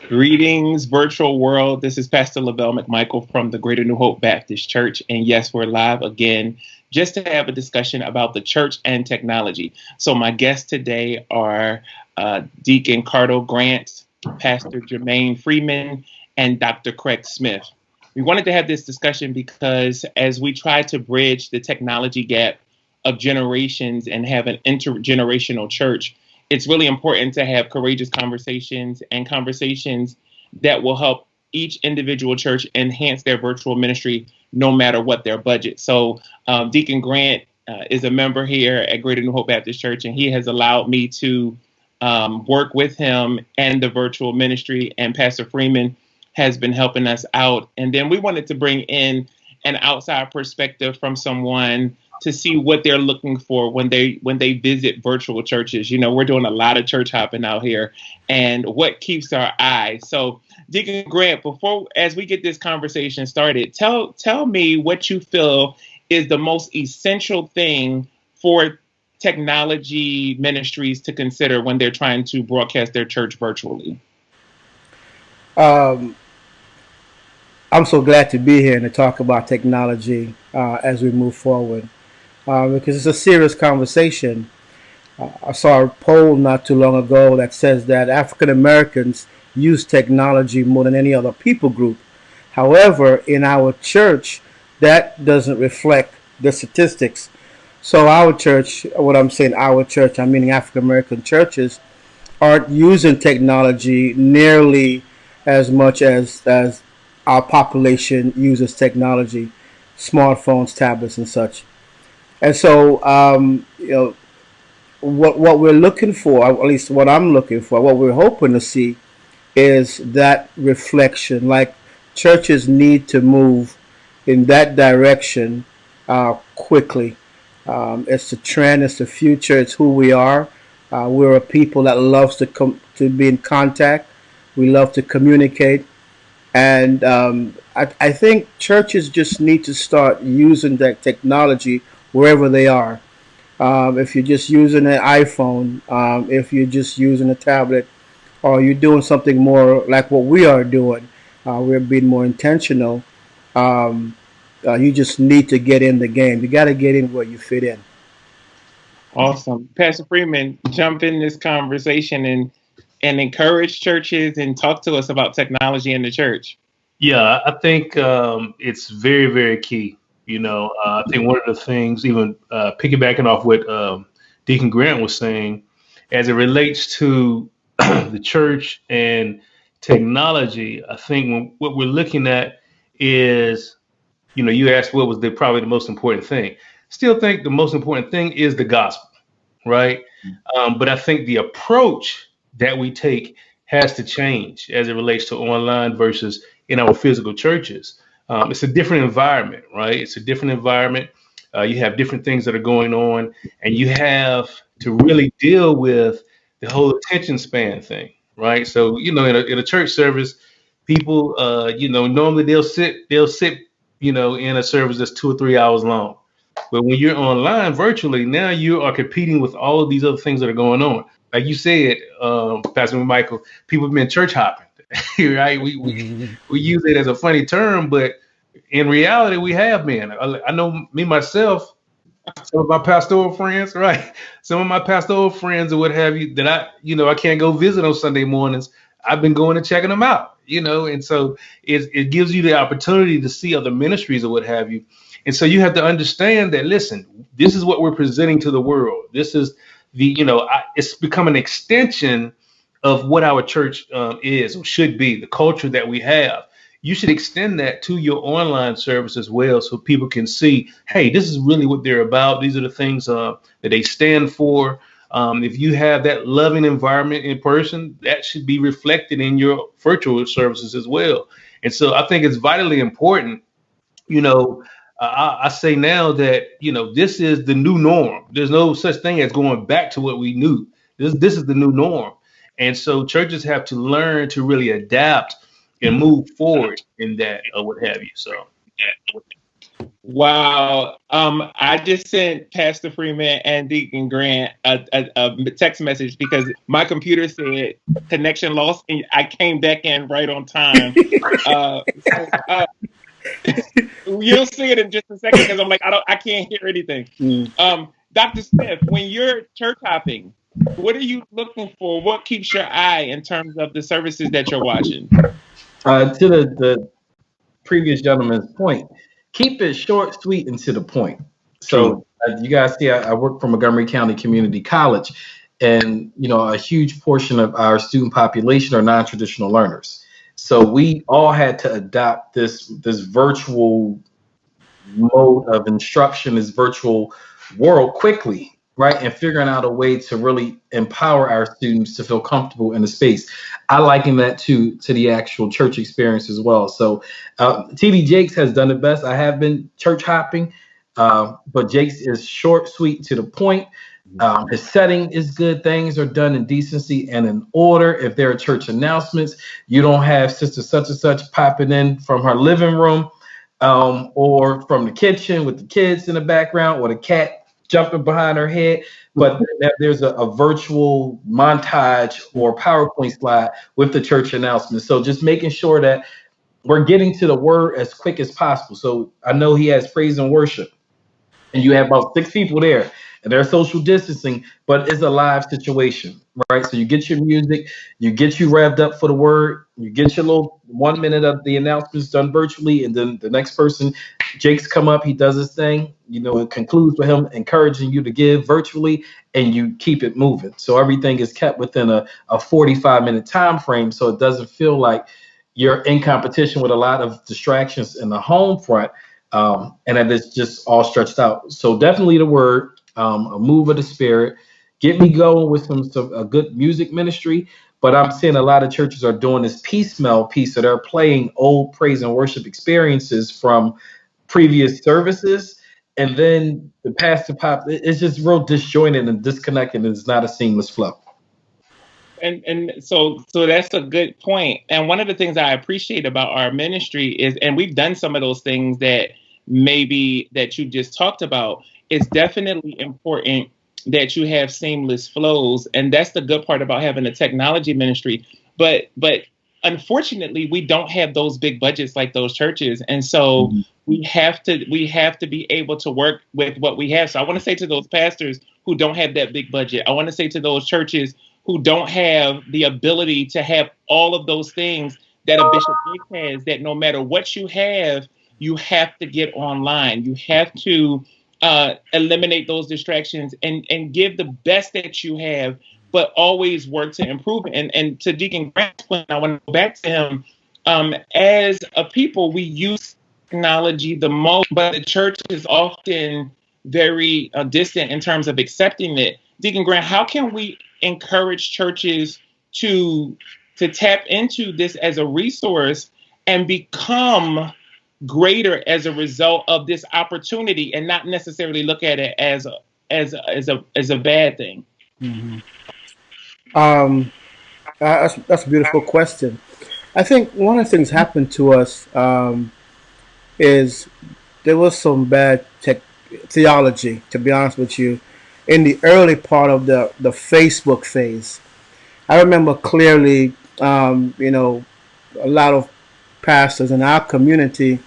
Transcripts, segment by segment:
Greetings, virtual world. This is Pastor Lavelle McMichael from the Greater New Hope Baptist Church. And yes, we're live again just to have a discussion about the church and technology. So, my guests today are Deacon Cardo Grant, Pastor Jermaine Freeman, and Dr. Craig Smith. We wanted to have this discussion because as we try to bridge the technology gap of generations and have an intergenerational church, it's really important to have courageous conversations and conversations that will help each individual church enhance their virtual ministry no matter what their budget. So Deacon Grant is a member here at Greater New Hope Baptist Church, and he has allowed me to work with him and the virtual ministry, and Pastor Freeman has been helping us out. And then we wanted to bring in an outside perspective from someone to see what they're looking for when they visit virtual churches. You know, we're doing a lot of church hopping out here, and what keeps our eye. So, Deacon Grant, as we get this conversation started, tell me what you feel is the most essential thing for technology ministries to consider when they're trying to broadcast their church virtually. Um, I'm so glad to be here and to talk about technology as we move forward because it's a serious conversation. I saw a poll not too long ago that says that African Americans use technology more than any other people group. However, in our church, that doesn't reflect the statistics. So our church, what I'm saying, our church, I'm meaning African American churches, aren't using technology nearly as much as our population uses technology, smartphones, tablets, and such. And so, what we're looking for, at least what I'm looking for, what we're hoping to see, is that reflection. Like churches need to move in that direction quickly. It's the trend. It's the future. It's who we are. We're a people that loves to be in contact. We love to communicate, and I think churches just need to start using that technology wherever they are. If you're just using an iPhone, if you're just using a tablet, or you're doing something more like what we are doing, we're being more intentional. Um, you just need to get in the game. You got to get in where you fit in. Awesome. Pastor Freeman, jump in this conversation and encourage churches and talk to us about technology in the church. Yeah, I think it's very, very key. I think one of the things, even piggybacking off what Deacon Grant was saying, as it relates to the church and technology, I think what we're looking at is, you asked what was probably the most important thing. Still think the most important thing is the gospel, right? But I think the approach that we take has to change as it relates to online versus in our physical churches. It's a different environment, right? It's a different environment. You have different things that are going on, and you have to really deal with the whole attention span thing, right? So, in a church service, people, normally they'll sit, in a service that's 2 or 3 hours long. But when you're online virtually, now you are competing with all of these other things that are going on. Like you said, Pastor Michael, people have been church hopping, right? We use it as a funny term, but in reality, we have been. I know me myself, some of my pastoral friends, right? Some of my pastoral friends or what have you that I can't go visit on Sunday mornings. I've been going and checking them out, and so it gives you the opportunity to see other ministries or what have you. And so you have to understand that, listen, this is what we're presenting to the world. This is it's become an extension of what our church is or should be, the culture that we have. You should extend that to your online service as well, so people can see, hey, this is really what they're about. These are the things that they stand for. If you have that loving environment in person, that should be reflected in your virtual services as well. And so I think it's vitally important. you know, I say now that, this is the new norm. There's no such thing as going back to what we knew. This is the new norm. And so churches have to learn to really adapt and move forward in that or what have you. So, yeah. Wow. I just sent Pastor Freeman and Deacon Grant a text message because my computer said connection lost, and I came back in right on time. So you'll see it in just a second because I'm like, I can't hear anything. Mm. Dr. Smith, when you're church hopping, what are you looking for? What keeps your eye in terms of the services that you're watching? To the previous gentleman's point, keep it short, sweet, and to the point. True. So you guys see, I work for Montgomery County Community College, and a huge portion of our student population are non-traditional learners. So we all had to adopt this virtual mode of instruction, this virtual world quickly, right? And figuring out a way to really empower our students to feel comfortable in the space. I liken that to the actual church experience as well. So TD Jakes has done it best. I have been church hopping, but Jakes is short, sweet, to the point. His setting is good. Things are done in decency and in order. If there are church announcements, you don't have sister such and such popping in from her living room, or from the kitchen with the kids in the background, or the cat jumping behind her head. But there's a virtual montage or PowerPoint slide with the church announcement. So just making sure that we're getting to the word as quick as possible. So I know he has praise and worship, and you have about 6 people there, and they're social distancing, but it's a live situation, right? So you get your music, you get you revved up for the word, you get your little 1 minute of the announcements done virtually, and then the next person, Jake's come up, he does his thing, it concludes with him encouraging you to give virtually, and you keep it moving. So everything is kept within a 45-minute time frame, so it doesn't feel like you're in competition with a lot of distractions in the home front, and that it's just all stretched out. So definitely the word, a move of the spirit, get me going with a good music ministry. But I'm seeing a lot of churches are doing this piecemeal piece, so they're playing old praise and worship experiences from previous services, and then the pastor pop. It's just real disjointed and disconnected, and it's not a seamless flow. And so that's a good point. And one of the things I appreciate about our ministry is, and we've done some of those things that maybe that you just talked about, it's definitely important that you have seamless flows. And that's the good part about having a technology ministry. But unfortunately, we don't have those big budgets like those churches. And so we have to be able to work with what we have. So I want to say to those pastors who don't have that big budget, I want to say to those churches who don't have the ability to have all of those things that a Bishop Gates has, that no matter what you have to get online. You have to eliminate those distractions and give the best that you have, but always work to improve it. And to Deacon Grant's point, I want to go back to him. As a people, we use technology the most, but the church is often very distant in terms of accepting it. Deacon Grant, how can we encourage churches to tap into this as a resource and become greater as a result of this opportunity, and not necessarily look at it as a bad thing? Mm-hmm. That's a beautiful question. I think one of the things happened to us is there was some bad theology, to be honest with you, in the early part of the Facebook phase. I remember clearly, a lot of pastors in our community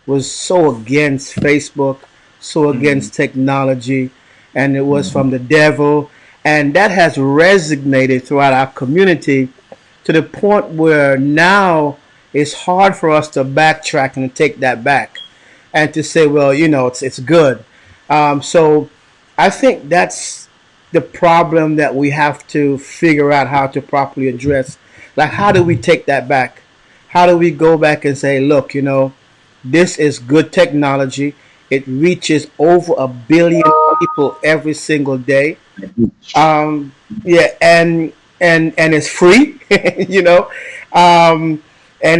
was so against Facebook, so against technology, and it was from the devil. And that has resonated throughout our community to the point where now it's hard for us to backtrack and take that back and to say, well, it's good. So I think that's the problem that we have to figure out how to properly address. Like, how do we take that back? How do we go back and say, look, this is good technology. It reaches over 1 billion people every single day. Yeah, and it's free, and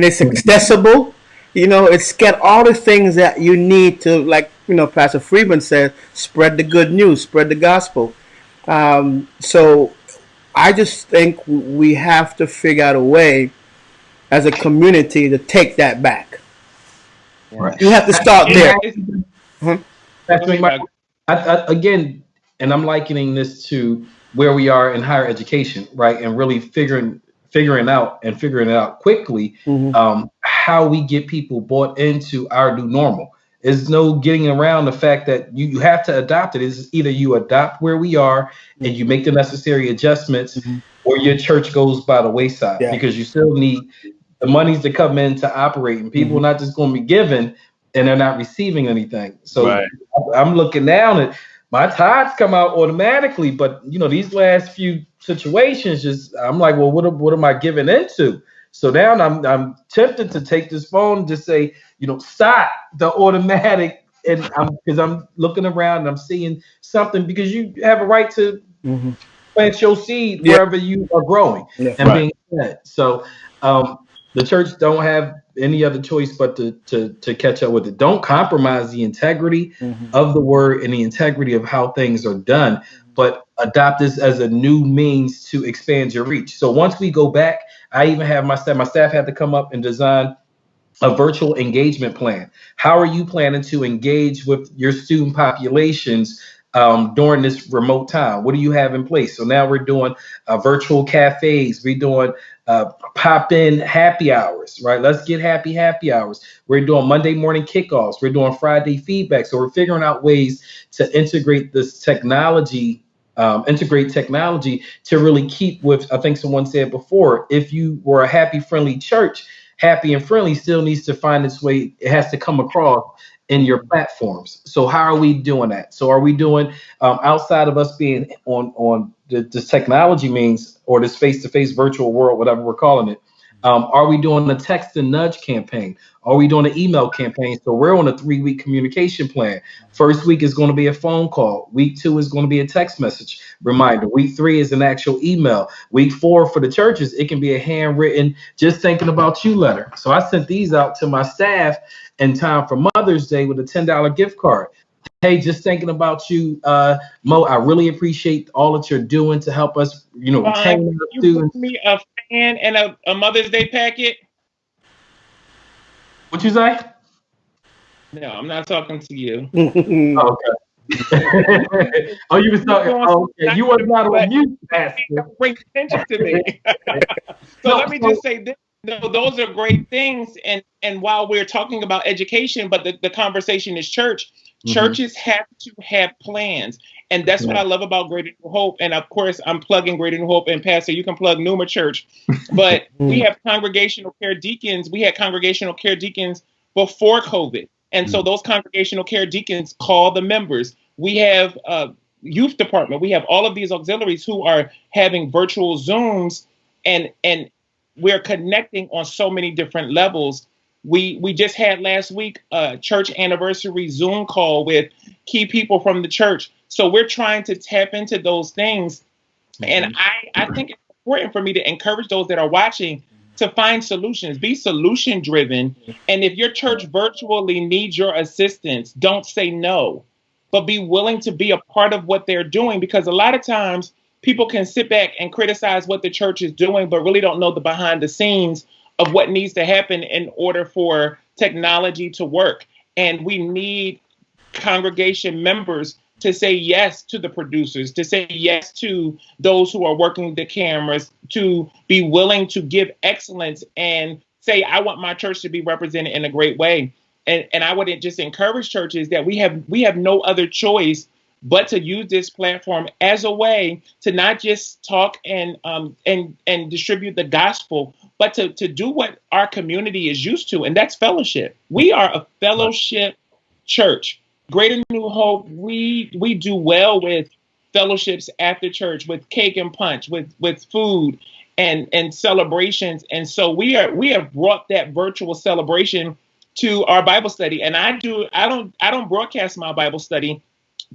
it's accessible. It's got all the things that you need to, like, Pastor Freeman said, spread the good news, spread the gospel. So I just think we have to figure out a way as a community to take that back. Right. You have to start there. Pastor McMichael, again, and I'm likening this to where we are in higher education, right? And really figuring it out quickly, how we get people bought into our new normal. There's no getting around the fact that you have to adopt it. It's either you adopt where we are and you make the necessary adjustments, or your church goes by the wayside, Yeah. because you still need the monies to come in to operate, and people are not just going to be given and they're not receiving anything. So Right. I'm looking down at my tithes come out automatically, but these last few situations, just I'm like, well, what am I giving into? So now I'm tempted to take this phone and just say, stop the automatic, and because I'm looking around and I'm seeing something, because you have a right to plant your seed wherever you are growing and being fed. So the church don't have any other choice but to catch up with it. Don't compromise the integrity of the word and the integrity of how things are done, but adopt this as a new means to expand your reach. So once we go back, I even have my staff had to come up and design a virtual engagement plan. How are you planning to engage with your student populations during this remote time? What do you have in place? So now we're doing virtual cafes. We're doing pop-in happy hours, right? Let's get happy hours. We're doing Monday morning kickoffs. We're doing Friday feedback. So we're figuring out ways to integrate this technology, to really keep with, I think someone said before, if you were a happy, friendly church, happy and friendly still needs to find its way. It has to come across in your platforms. So how are we doing that? So are we doing outside of us being on this technology means, or this face-to-face virtual world, whatever we're calling it? Are we doing a text and nudge campaign? Are we doing an email campaign? So we're on a 3-week communication plan. First week is going to be a phone call. Week 2 is going to be a text message reminder. Week 3 is an actual email. Week 4 for the churches, it can be a handwritten, just thinking about you letter. So I sent these out to my staff in time for Mother's Day with a $10 gift card. Hey, just thinking about you, Mo. I really appreciate all that you're doing to help us, retain our students. Put me a fan and a Mother's Day packet. What you say? No, I'm not talking to you. Oh, okay. Oh, you was talking. Oh, okay. You were not on mute, Pastor. Bring attention to me. Let me just say this. No, those are great things. And while we're talking about education, but the conversation is church. Churches have to have plans. And that's what I love about Greater New Hope. And of course, I'm plugging Greater New Hope. And Pastor, you can plug Numa Church. But we have congregational care deacons. We had congregational care deacons before COVID. And so those congregational care deacons call the members. We have youth department. We have all of these auxiliaries who are having virtual Zooms, and we're connecting on so many different levels. We just had last week a church anniversary Zoom call with key people from the church. So we're trying to tap into those things. And I think it's important for me to encourage those that are watching to find solutions, be solution driven. And if your church virtually needs your assistance, don't say no, but be willing to be a part of what they're doing. Because a lot of times people can sit back and criticize what the church is doing, but really don't know the behind the scenes of what needs to happen in order for technology to work. And we need congregation members to say yes to the producers, to say yes to those who are working the cameras, to be willing to give excellence and say, I want my church to be represented in a great way. And I would just encourage churches that we have no other choice but to use this platform as a way to not just talk and distribute the gospel, but to do what our community is used to, and that's fellowship. We are a fellowship church. Greater New Hope, we do well with fellowships after church, with cake and punch, with food and celebrations. And so we have brought that virtual celebration to our Bible study. And I don't broadcast my Bible study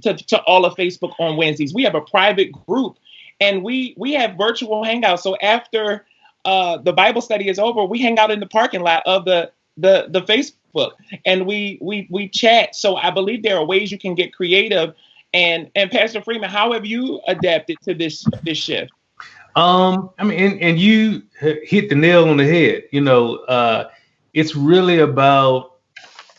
to all of Facebook on Wednesdays. We have a private group, and we have virtual hangouts. So after the Bible study is over, we hang out in the parking lot of the Facebook, and we chat. So I believe there are ways you can get creative. And Pastor Freeman, how have you adapted to this shift? I mean, and you hit the nail on the head. It's really about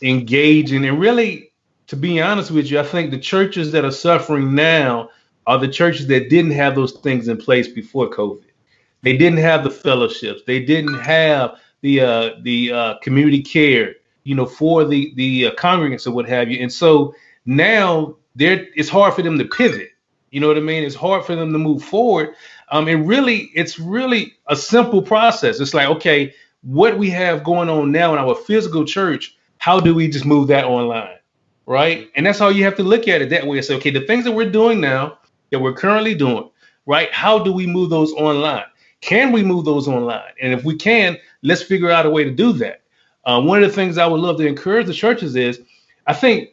engaging and really to be honest with you, I think the churches that are suffering now are the churches that didn't have those things in place before COVID. They didn't have the fellowships. They didn't have the community care, for the congregants or what have you. And so now it's hard for them to pivot. You know what I mean? It's hard for them to move forward. It's really a simple process. It's like, okay, what we have going on now in our physical church, how do we just move that online? Right. And that's how you have to look at it that way. Say, okay, the things that we're doing now, that we're currently doing, right? How do we move those online? Can we move those online? And if we can, let's figure out a way to do that. One of the things I would love to encourage the churches is, I think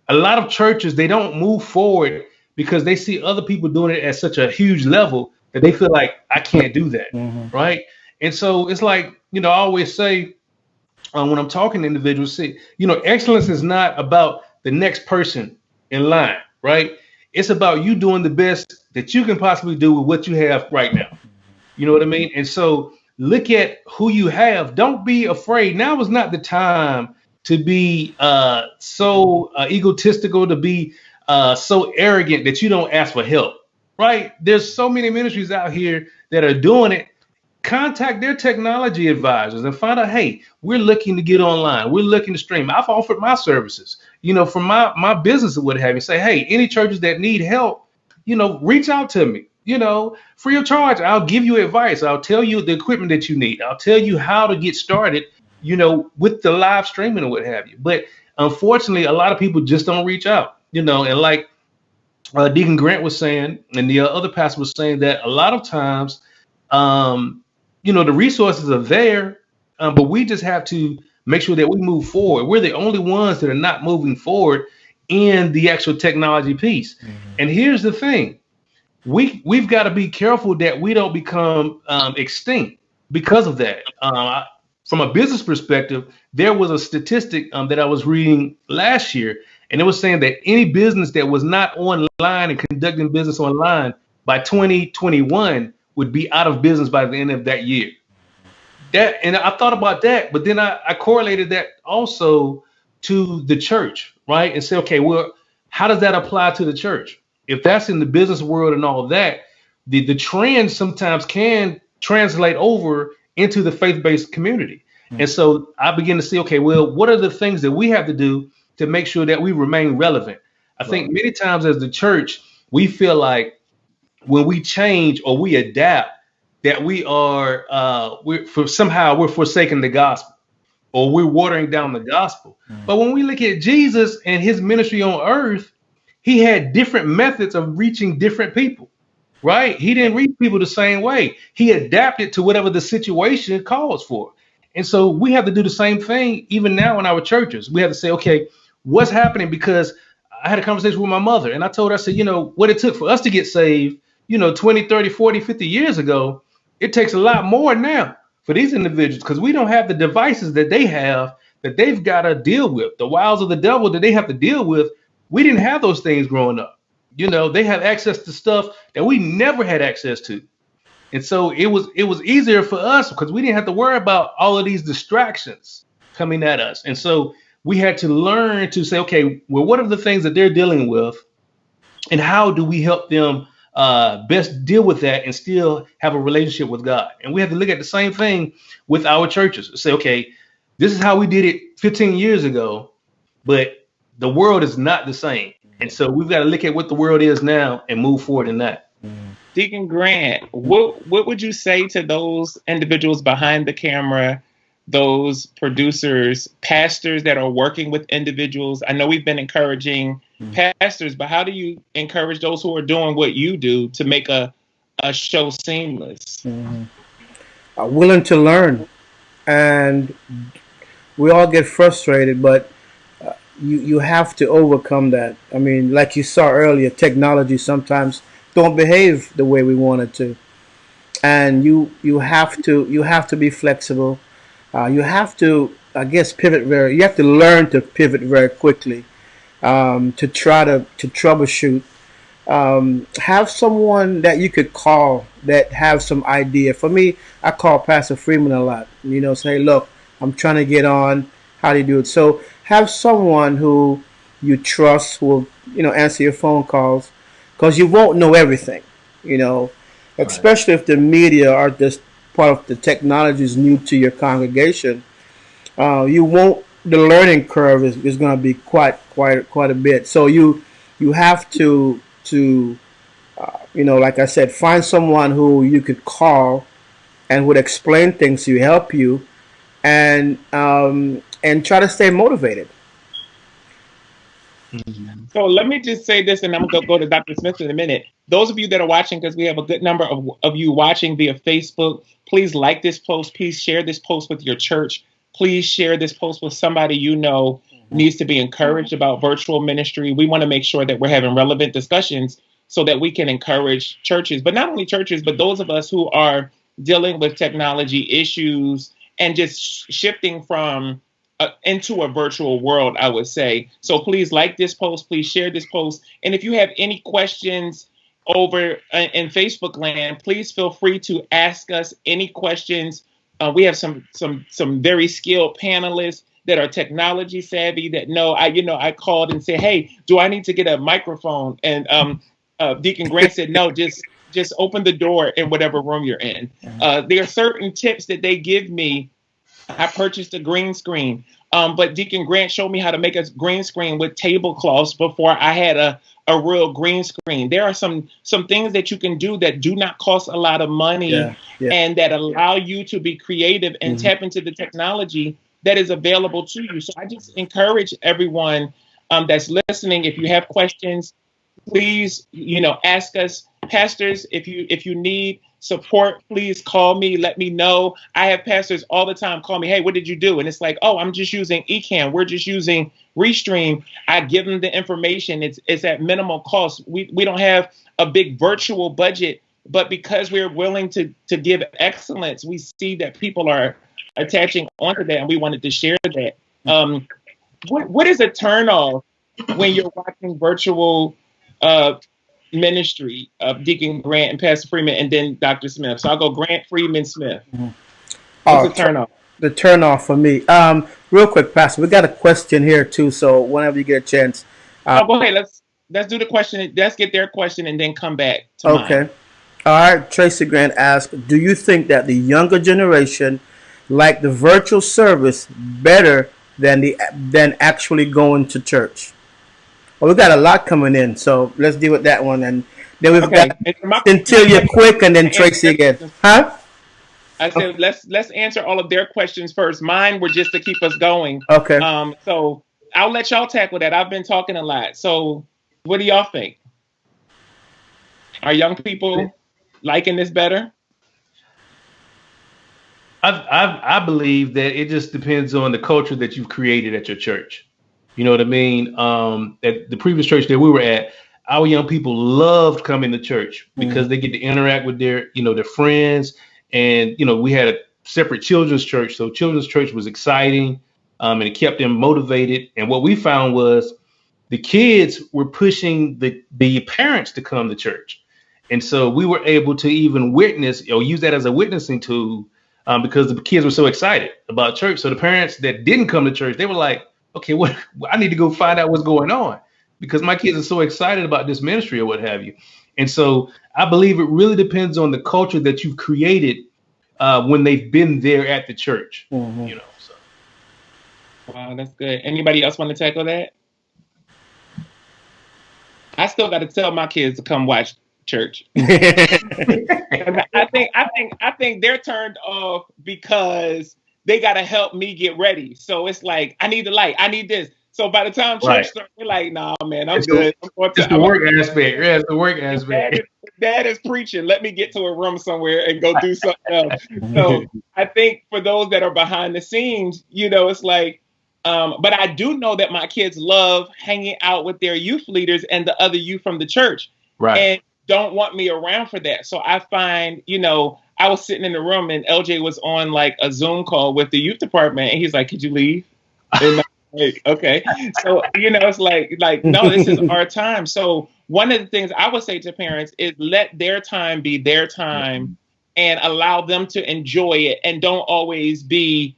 a lot of churches, they don't move forward because they see other people doing it at such a huge level that they feel like, I can't do that. Mm-hmm. Right. And so it's like, I always say when I'm talking to individuals, see, excellence is not about the next person in line. Right. It's about you doing the best that you can possibly do with what you have right now. You know what I mean? And so look at who you have. Don't be afraid. Now is not the time to be so egotistical, to be so arrogant that you don't ask for help. Right? There's so many ministries out here that are doing it. Contact their technology advisors and find out, hey, we're looking to get online. We're looking to stream. I've offered my services, from my business or what have you. Say, hey, any churches that need help, reach out to me. Free of charge. I'll give you advice. I'll tell you the equipment that you need. I'll tell you how to get started, with the live streaming or what have you. But unfortunately, a lot of people just don't reach out, and like Deacon Grant was saying, and the other pastor was saying, that a lot of times, the resources are there, but we just have to make sure that we move forward. We're the only ones that are not moving forward in the actual technology piece. Mm-hmm. And here's the thing. We've got to be careful that we don't become extinct because of that. From a business perspective, there was a statistic that I was reading last year, and it was saying that any business that was not online and conducting business online by 2021 would be out of business by the end of that year. And I thought about that, but then I correlated that also to the church, right? And said, okay, well, how does that apply to the church? If that's in the business world and all that, the trends sometimes can translate over into the faith-based community. Mm-hmm. And so I begin to see, okay, well, what are the things that we have to do to make sure that we remain relevant? I think many times as the church, we feel like when we change or we adapt, that we're forsaking the gospel, or we're watering down the gospel. Mm-hmm. But when we look at Jesus and his ministry on earth, he had different methods of reaching different people, right? He didn't reach people the same way. He adapted to whatever the situation calls for. And so we have to do the same thing even now in our churches. We have to say, okay, what's happening? Because I had a conversation with my mother, and I told her, I said, what it took for us to get saved, 20, 30, 40, 50 years ago, it takes a lot more now for these individuals, because we don't have the devices that they have, that they've got to deal with, the wiles of the devil that they have to deal with. We didn't have those things growing up. They have access to stuff that we never had access to. And so it was easier for us because we didn't have to worry about all of these distractions coming at us. And so we had to learn to say, okay, well, what are the things that they're dealing with, and how do we help them best deal with that and still have a relationship with God? And we have to look at the same thing with our churches. Say, okay, this is how we did it 15 years ago, but the world is not the same. And so we've got to look at what the world is now and move forward in that. Deacon Grant, what would you say to those individuals behind the camera, those producers, pastors that are working with individuals? I know we've been encouraging pastors, but how do you encourage those who are doing what you do to make a show seamless? Willing to learn. And we all get frustrated, but you have to overcome that. I mean, like you saw earlier, technology sometimes don't behave the way we want it to, and you have to be flexible. You have to, I guess, you have to learn to pivot very quickly, to try to troubleshoot. Have someone that you could call that have some idea. For me, I call Pastor Freeman a lot. Say, look, I'm trying to get on. How do you do it? So have someone who you trust who will, answer your phone calls, because you won't know everything, you know, Right. especially if the media are just part of the technology is new to your congregation. You won't. The learning curve is going to be quite a bit. So you have to like I said, find someone who you could call and would explain things to you, help you, and try to stay motivated. Mhm. So let me just say this, and I'm going to go to Dr. Smith in a minute. Those of you that are watching, because we have a good number of you watching via Facebook, please like this post. Please share this post with your church. Please share this post with somebody you know needs to be encouraged about virtual ministry. We want to make sure that we're having relevant discussions so that we can encourage churches, but not only churches, but those of us who are dealing with technology issues and just shifting from into a virtual world, I would say. So please like this post, please share this post. And if you have any questions over in Facebook land, please feel free to ask us any questions. We have some very skilled panelists that are technology savvy that know. I called and said, hey, do I need to get a microphone? And Deacon Grant said, no, just open the door in whatever room you're in. There are certain tips that they give me. I purchased a green screen, but Deacon Grant showed me how to make a green screen with tablecloths before I had a real green screen. There are some things that you can do that do not cost a lot of money Yeah, yeah. and that allow you to be creative and Mhm. tap into the technology that is available to you. So I just encourage everyone that's listening, if you have questions, please, ask us. Pastors, if you need support, please call me, let me know. I have pastors all the time call me, hey, what did you do? And it's like, oh, I'm just using Ecamm, we're just using Restream. I give them the information. It's at minimal cost. We don't have a big virtual budget, but because we're willing to give excellence, we see that people are attaching onto that, and we wanted to share that. What is a turnoff when you're watching virtual uh, ministry of Deacon Grant and Pastor Freeman and then Dr. Smith? So I'll go Grant, Freeman, Smith. What's Oh, a turnoff? the turnoff for me. Real quick, Pastor, we got a question here too. So whenever you get a chance, Oh, go ahead. Let's do the question. Let's get their question and then come back to mine. okay. All right. Tracy Grant asks, do you think that the younger generation like the virtual service better than actually going to church? Well, we got a lot coming in, so let's deal with that one, and then we've got Okay. And so my question Cynthia Quick, and then is, answer Tracy their again. questions. Huh? I said let's answer all of their questions first. Mine were just to keep us going. Okay. So I'll let y'all tackle that. I've been talking a lot. So what do y'all think? Are young people liking this better? I believe that it just depends on the culture that you've created at your church. You know what I mean? At the previous church that we were at, our young people loved coming to church because they get to interact with their friends. And, we had a separate children's church. So children's church was exciting, and it kept them motivated. And what we found was the kids were pushing the parents to come to church. And so we were able to even witness or use that as a witnessing tool, because the kids were so excited about church. So the parents that didn't come to church, they were like, okay, what? I need to go find out what's going on because my kids are so excited about this ministry or what have you. And so I believe it really depends on the culture that you've created when they've been there at the church. Mm-hmm. So. Wow, that's good. Anybody else want to tackle that? I still got to tell my kids to come watch church. I think they're turned off because they got to help me get ready. So it's like I need the light, I need this. So by the time church Right. starts, they're like, "Nah, man, I'm It's good. the work aspect. Yeah, it's the work aspect. Dad is preaching. Let me get to a room somewhere and go do something else." So I think for those that are behind the scenes, it's like, but I do know that my kids love hanging out with their youth leaders and the other youth from the church, Right. and don't want me around for that. So I find, I was sitting in the room and LJ was on like a Zoom call with the youth department, and he's like, "Could you leave?" And I'm like, okay. So, it's like, no, this is our time. So one of the things I would say to parents is let their time be their time and allow them to enjoy it, and don't always be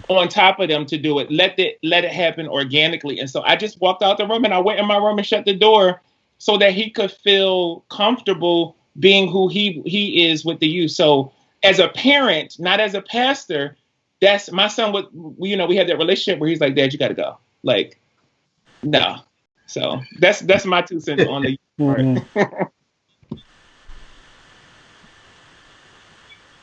on top of them to do it. Let it happen organically. And so I just walked out the room and I went in my room and shut the door so that he could feel comfortable being who he is with the youth. So as a parent, not as a pastor, that's my son would, we had that relationship where he's like, Dad, you got to go. Like, no. So that's my 2 cents on the part.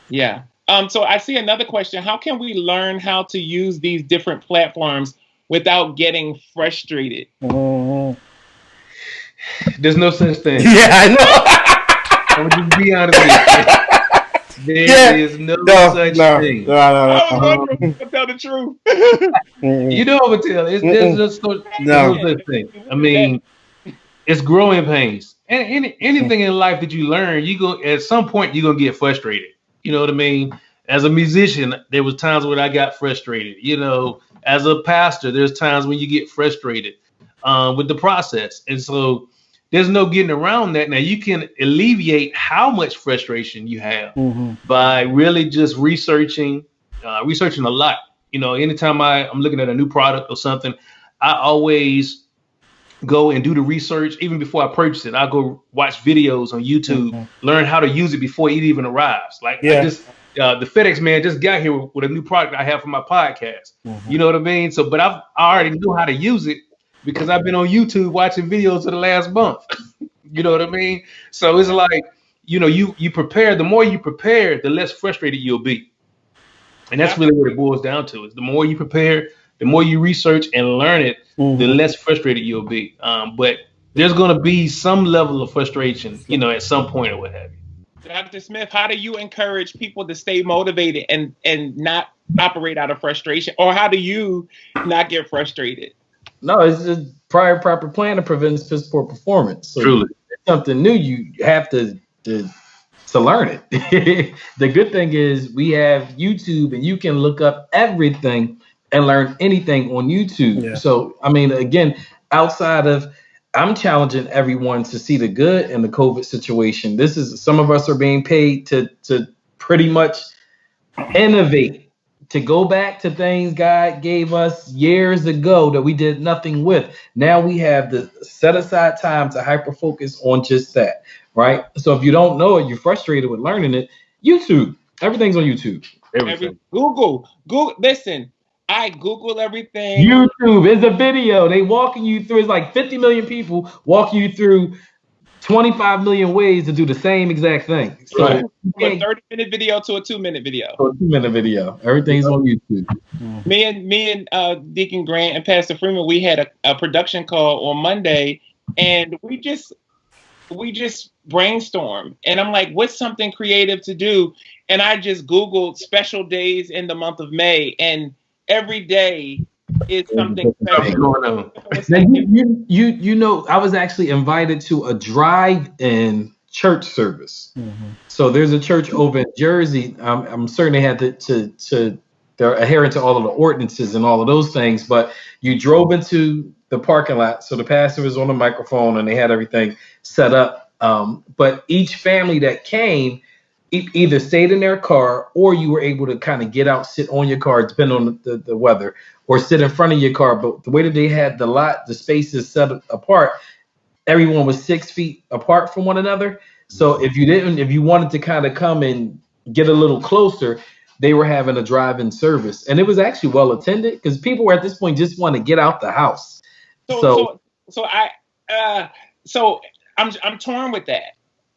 Yeah. So I see another question. How can we learn how to use these different platforms without getting frustrated? There's no such thing. Yeah, I know. I'm just be honest with you. There is no such thing. No. I was wondering to tell the truth. You know what I'm telling. There's just no such thing. I mean, it's growing pains. And anything in life that you learn, at some point you're gonna get frustrated. You know what I mean? As a musician, there was times when I got frustrated. As a pastor, there's times when you get frustrated with the process. And so there's no getting around that. Now you can alleviate how much frustration you have by really just researching a lot. Anytime I'm looking at a new product or something, I always go and do the research. Even before I purchase it, I go watch videos on YouTube, learn how to use it before it even arrives. Like the FedEx man just got here with a new product I have for my podcast. You know what I mean? So, but I already know how to use it because I've been on YouTube watching videos for the last month. You know what I mean? So it's like, you prepare. The more you prepare, the less frustrated you'll be. And that's really what it boils down to, is the more you prepare, the more you research and learn it, the less frustrated you'll be. But there's going to be some level of frustration, at some point or what have you. Dr. Smith, how do you encourage people to stay motivated and not operate out of frustration? Or how do you not get frustrated? No, it's just proper planning prevents piss poor performance. So Truly. It's something new, you have to learn it. The good thing is we have YouTube, and you can look up everything and learn anything on YouTube. Yeah. So, I mean, again, outside of, I'm challenging everyone to see the good in the COVID situation. Some of us are being paid to pretty much innovate, to go back to things God gave us years ago that we did nothing with. Now we have to set aside time to hyper focus on just that, right? So if you don't know it, you're frustrated with learning it. YouTube, everything's on YouTube. Everything. Google. Listen, I Google everything. YouTube is a video. They walking you through. It's like 50 million people walking you through 25 million ways to do the same exact thing. So from a 30-minute video to a 2-minute video. To a 2-minute video. Everything's on YouTube. Me and Deacon Grant and Pastor Freeman, we had a production call on Monday, and we just brainstormed. And I'm like, what's something creative to do? And I just Googled special days in the month of May, and every day is something special going on. Now, I was actually invited to a drive-in church service. So there's a church over in Jersey. I'm certain they had they're adhering to all of the ordinances and all of those things, but you drove into the parking lot. So the pastor was on the microphone and they had everything set up. But each family that came either stayed in their car, or you were able to kind of get out, sit on your car, depending on the weather, or sit in front of your car. But the way that they had the spaces set apart, everyone was 6 feet apart from one another. So if you wanted to kind of come and get a little closer, they were having a drive-in service, and it was actually well attended because people were at this point just want to get out the house. So I'm torn with that.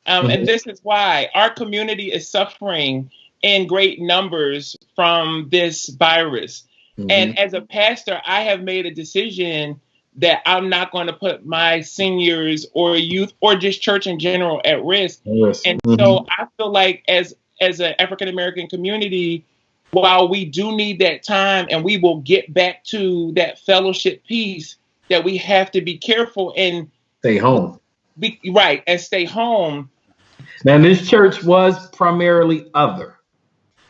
And this is why our community is suffering in great numbers from this virus. And as a pastor, I have made a decision that I'm not going to put my seniors or youth or just church in general at risk. And so I feel like as an African-American community, while we do need that time and we will get back to that fellowship piece, that we have to be careful and stay home. And stay home. Now, this church was primarily other.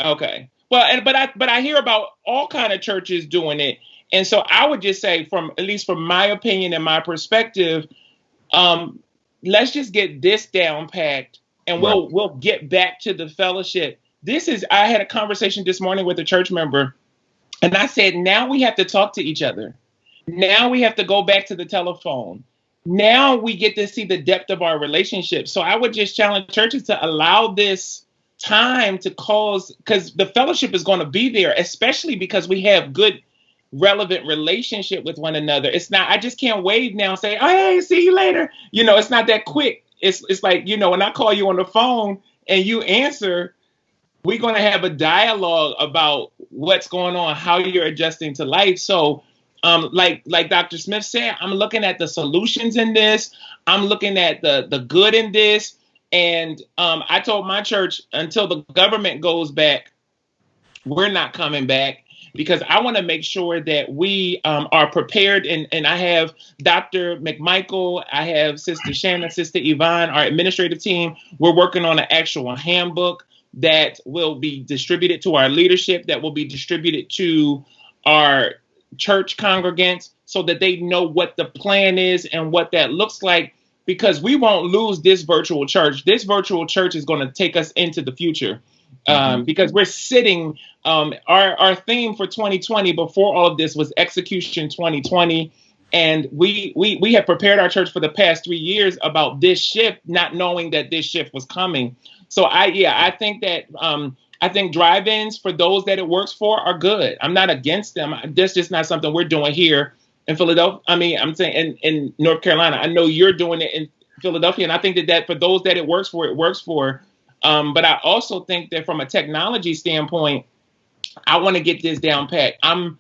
Okay. Well, but I hear about all kind of churches doing it. And so I would just say, at least from my opinion and my perspective, let's just get this down packed and Right. we'll get back to the fellowship. I had a conversation this morning with a church member, and I said, now we have to talk to each other. Now we have to go back to the telephone. Now we get to see the depth of our relationship. So I would just challenge churches to allow this time to cause, because the fellowship is going to be there, especially because we have good, relevant relationship with one another. It's not, I just can't wave now and say, oh, hey, see you later. It's not that quick. It's like, when I call you on the phone and you answer, we're going to have a dialogue about what's going on, how you're adjusting to life. So like Dr. Smith said, I'm looking at the solutions in this. I'm looking at the good in this. And I told my church, until the government goes back, we're not coming back, because I want to make sure that we are prepared. And I have Dr. McMichael, I have Sister Shannon, Sister Yvonne, our administrative team. We're working on an actual handbook that will be distributed to our leadership, that will be distributed to our church congregants, so that they know what the plan is and what that looks like, because we won't lose this virtual church. This virtual church is going to take us into the future, because we're sitting, our theme for 2020 before all of this was Execution 2020. And we have prepared our church for the past 3 years about this shift, not knowing that this shift was coming. So I think that I think drive-ins, for those that it works for, are good. I'm not against them. That's just not something we're doing here in Philadelphia. I mean, I'm saying in North Carolina. I know you're doing it in Philadelphia, and I think that for those that it works for, it works for. But I also think that from a technology standpoint, I want to get this down pat. I'm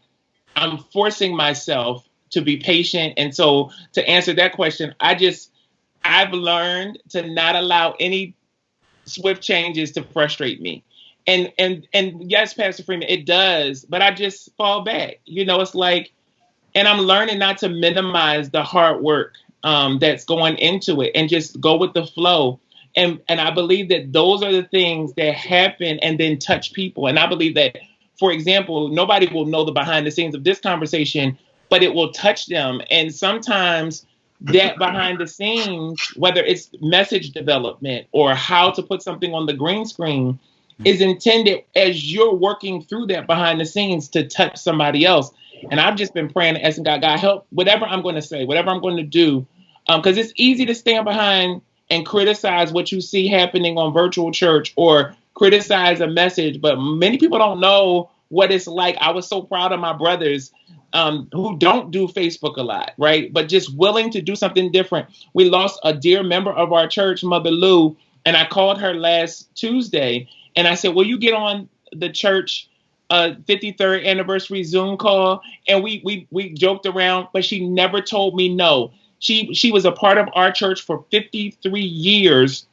forcing myself to be patient. And so to answer that question, I've learned to not allow any swift changes to frustrate me. And yes, Pastor Freeman, it does, but I just fall back. It's like, and I'm learning not to minimize the hard work that's going into it, and just go with the flow. And I believe that those are the things that happen and then touch people. And I believe that, for example, nobody will know the behind the scenes of this conversation, but it will touch them. And sometimes that behind the scenes, whether it's message development or how to put something on the green screen, is intended as you're working through that behind the scenes to touch somebody else. And I've just been praying and asking God, help whatever I'm going to say, whatever I'm going to do. Because it's easy to stand behind and criticize what you see happening on virtual church, or criticize a message. But many people don't know what it's like. I was so proud of my brothers who don't do Facebook a lot, right? But just willing to do something different. We lost a dear member of our church, Mother Lou, and I called her last Tuesday. And I said, will you get on the church 53rd anniversary Zoom call? And we joked around, but she never told me no. She was a part of our church for 53 years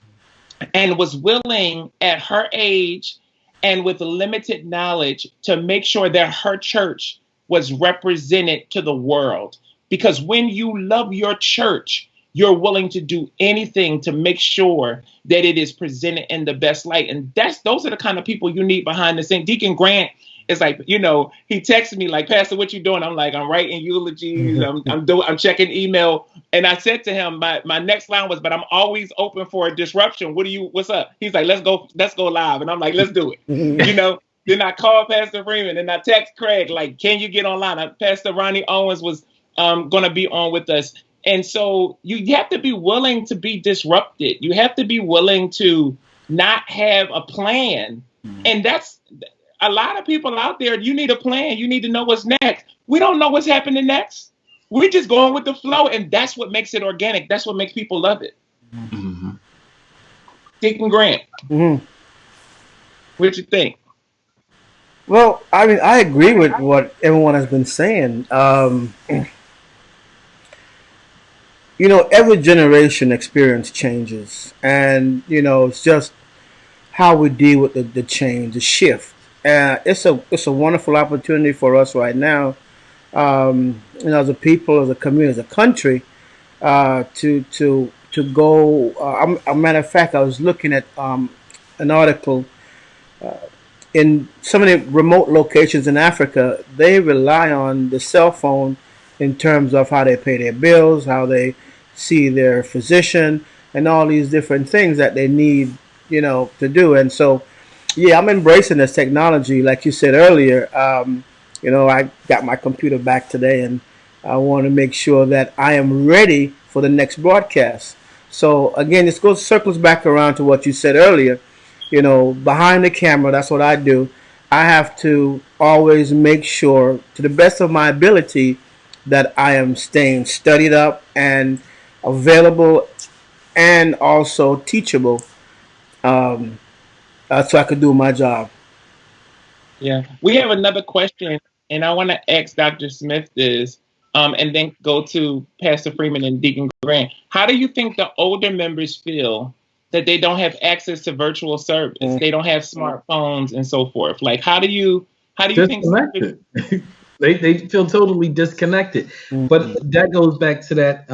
and was willing at her age and with limited knowledge to make sure that her church was represented to the world. Because when you love your church, you're willing to do anything to make sure that it is presented in the best light. And those are the kind of people you need behind the scenes. Deacon Grant is like, he texted me like, Pastor, what you doing? I'm like, I'm writing eulogies. I'm checking email. And I said to him, my next line was, but I'm always open for a disruption. What's up? He's like, let's go live. And I'm like, let's do it. Then I called Pastor Freeman and I text Craig, like, can you get online? Pastor Ronnie Owens was going to be on with us. And so you have to be willing to be disrupted. You have to be willing to not have a plan. And that's a lot of people out there. You need a plan. You need to know what's next. We don't know what's happening next. We're just going with the flow. And that's what makes it organic. That's what makes people love it. Mm-hmm. Deacon Grant, what you think? Well, I mean, I agree with what everyone has been saying. Every generation experience changes, and it's just how we deal with the change, the shift. It's a wonderful opportunity for us right now, as a people, as a community, as a country, to go. A matter of fact, I was looking at an article. In some of the remote locations in Africa, they rely on the cell phone in terms of how they pay their bills, how they see their physician, and all these different things that they need, to do. And so, yeah, I'm embracing this technology, like you said earlier. I got my computer back today, and I want to make sure that I am ready for the next broadcast. So again, this goes circles back around to what you said earlier. Behind the camera, that's what I do. I have to always make sure, to the best of my ability, that I am staying studied up and available and also teachable, um, so I could do my job. Yeah. We have another question, and I want to ask Dr. Smith this, and then go to Pastor Freeman and Deacon Grant. How do you think the older members feel that they don't have access to virtual service? They don't have smartphones and so forth. Like, how do you think? Disconnected. They feel totally disconnected. But that goes back to that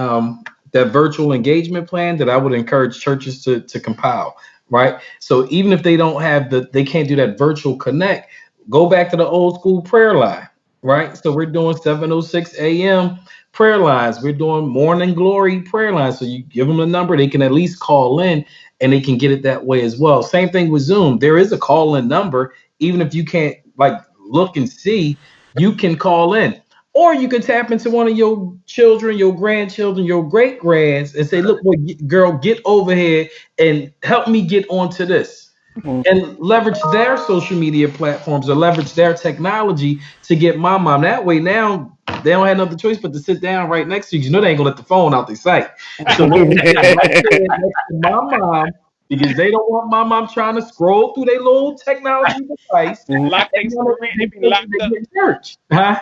virtual engagement plan that I would encourage churches to compile, right? So even if they don't have they can't do that virtual connect, go back to the old school prayer line, right? So we're doing 7:06 a.m. prayer lines. We're doing morning glory prayer lines. So you give them a number, they can at least call in and they can get it that way as well. Same thing with Zoom. There is a call in number, even if you can't like look and see, you can call in. Or you can tap into one of your children, your grandchildren, your great grands, and say, "Look, boy, girl, get over here and help me get onto this." And leverage their social media platforms or leverage their technology to get my mom. That way, now they don't have another choice but to sit down right next to you. You know they ain't gonna let the phone out their sight. So they sit right there next to my mom because they don't want my mom trying to scroll through their little technology device. Lock they screen, they be locked up. Church. Huh?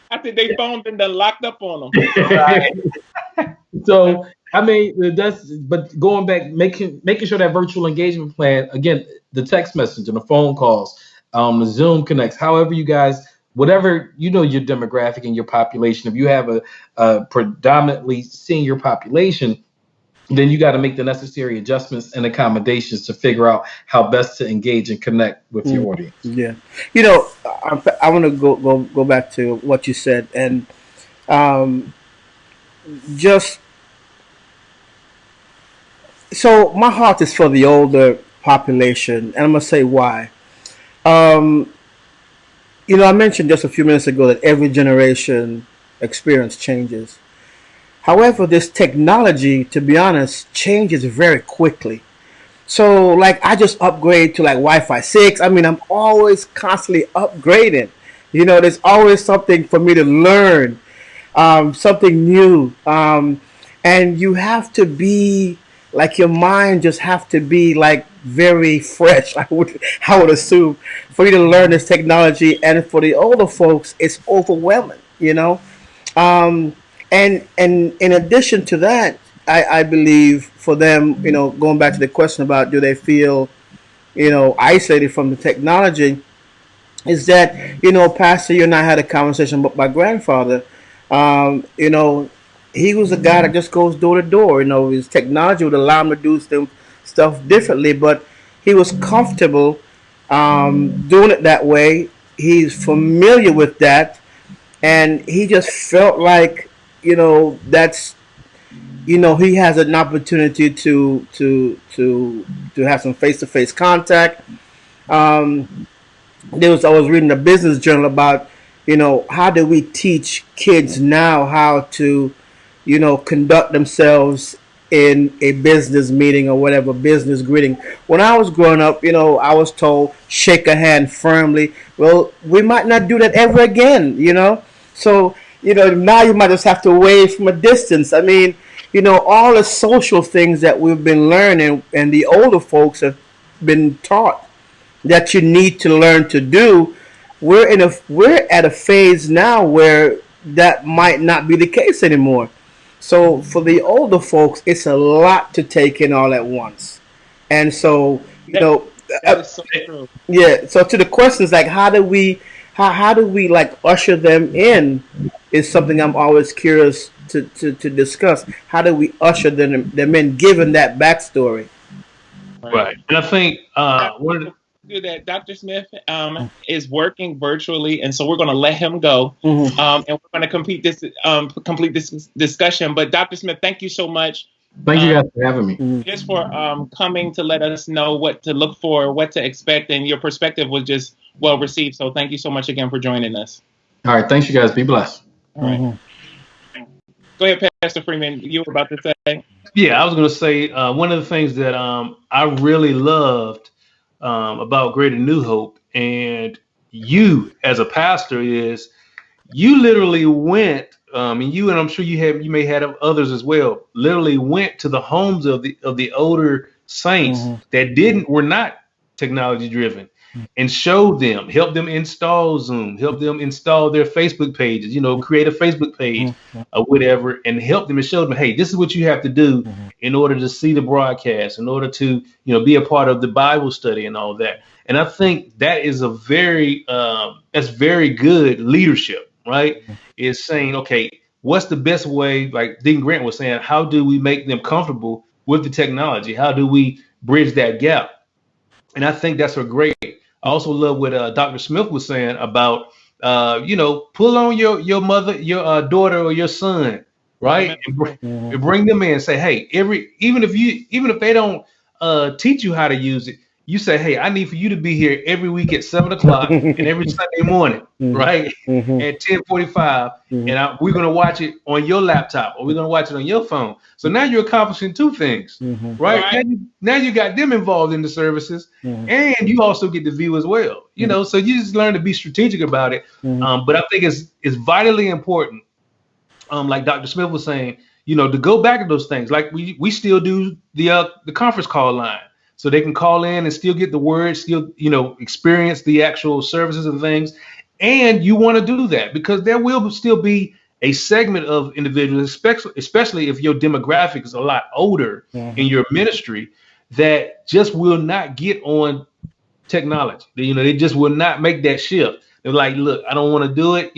I think they phone been done locked up on them. So I mean, but going back, making sure that virtual engagement plan again, the text message and the phone calls, the Zoom connects, however you guys, whatever your demographic and your population. If you have a predominantly senior population, then you got to make the necessary adjustments and accommodations to figure out how best to engage and connect with your audience. Yeah, I want to go back to what you said, and just so my heart is for the older population, and I'm gonna say why. Um, I mentioned just a few minutes ago that every generation experience changes. However, this technology, to be honest, changes very quickly. So, like, I just upgrade to like Wi-Fi 6. I mean, I'm always constantly upgrading. There's always something for me to learn, something new, and you have to be like your mind just have to be like very fresh. I would assume for you to learn this technology, and for the older folks, it's overwhelming. Um, and in addition to that, I believe for them, going back to the question about do they feel isolated from the technology, is that Pastor, you and I had a conversation about my grandfather. He was a guy that just goes door to door. His technology would allow him to do stuff differently, but he was comfortable doing it that way. He's familiar with that, and he just felt like that's he has an opportunity to have some face to face contact. Um, I was reading a business journal about how do we teach kids now how to conduct themselves in a business meeting or whatever business greeting. When I was growing up, I was told shake a hand firmly. Well, we might not do that ever again. So now you might just have to wave from a distance. I mean, all the social things that we've been learning and the older folks have been taught that you need to learn to do. We're at a phase now where that might not be the case anymore. So for the older folks, it's a lot to take in all at once. And so, That is so true. yeah. So to the questions like how do we like usher them in is something I'm always curious to discuss. How do we usher them in given that backstory? Right. And I think one of the, Do that. Dr. Smith is working virtually, and so we're going to let him go, Mm-hmm. and we're going to complete this discussion. But Dr. Smith, thank you so much Thank you guys for having me. Just for coming to let us know what to look for, what to expect, and your perspective was just well received. So thank you so much again for joining us. All right. Thanks, you guys. Be blessed. All right. Go ahead, Pastor Freeman. You were about to say. Yeah, I was going to say one of the things that I really loved about Greater New Hope and you as a pastor is you literally went, and I'm sure you may have others as well. Literally went to the homes of the older saints that were not technology driven, and showed them, helped them install Zoom, helped them install their Facebook pages. Create a Facebook page or whatever, and help them and show them, hey, this is what you have to do in order to see the broadcast, in order to be a part of the Bible study and all that. And I think that is that's very good leadership, right? Is saying, okay, what's the best way, like Deacon Grant was saying, how do we make them comfortable with the technology? How do we bridge that gap? And I think that's a great. I also love what Dr. Smith was saying about, pull on your mother, your daughter or your son, right? And bring them in and say, hey, even if they don't teach you how to use it, you say, hey, I need for you to be here every week at 7:00 and every Sunday morning, right? At 10:45, and we're gonna watch it on your laptop or we're gonna watch it on your phone. So now you're accomplishing two things, right? Now you got them involved in the services, and you also get the view as well. So you just learn to be strategic about it. But I think it's vitally important, like Dr. Smith was saying, to go back to those things. Like we still do the conference call line. So they can call in and still get the word, still, experience the actual services and things. And you want to do that because there will still be a segment of individuals, especially if your demographic is a lot older in your ministry, that just will not get on technology. They just will not make that shift. They're like, look, I don't want to do it.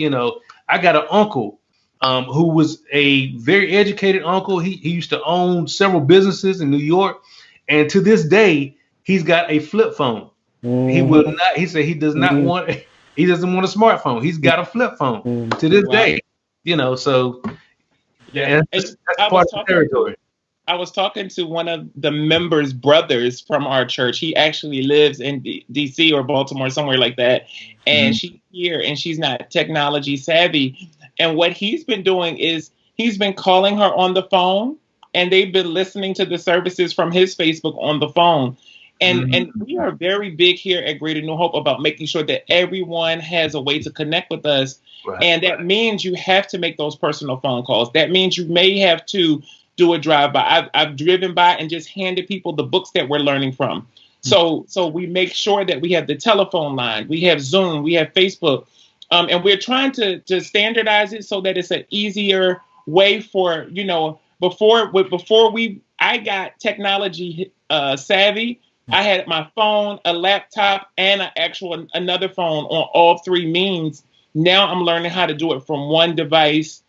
I got an uncle who was a very educated uncle. He used to own several businesses in New York. And to this day, he's got a flip phone. He will not. He said he does not want. He doesn't want a smartphone. He's got a flip phone to this day. So that's part of the territory. I was talking to one of the members' brothers from our church. He actually lives in D.C. or Baltimore, somewhere like that. And she's here, and she's not technology savvy. And what he's been doing is he's been calling her on the phone. And they've been listening to the services from his Facebook on the phone. And we are very big here at Greater New Hope about making sure that everyone has a way to connect with us. Right. And that means you have to make those personal phone calls. That means you may have to do a drive-by. I've driven by and just handed people the books that we're learning from. So we make sure that we have the telephone line, we have Zoom, we have Facebook. And we're trying to standardize it so that it's an easier way for, before I got technology savvy, I had my phone, a laptop, and another phone on all three means. Now I'm learning how to do it from one device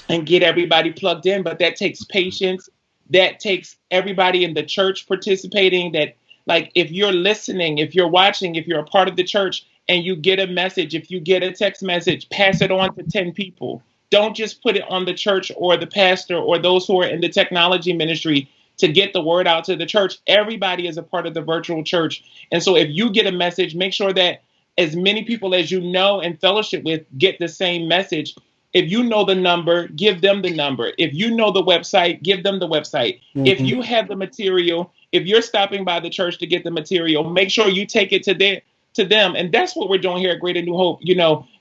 and get everybody plugged in. But that takes patience. That takes everybody in the church participating. That, like, if you're listening, if you're watching, if you're a part of the church and you get a message, if you get a text message, pass it on to 10 people. Don't just put it on the church or the pastor or those who are in the technology ministry to get the word out to the church. Everybody is a part of the virtual church. And so if you get a message, make sure that as many people as you know and fellowship with get the same message. If you know the number, give them the number. If you know the website, give them the website. If you have the material, if you're stopping by the church to get the material, make sure you take it to them. And that's what we're doing here at Greater New Hope.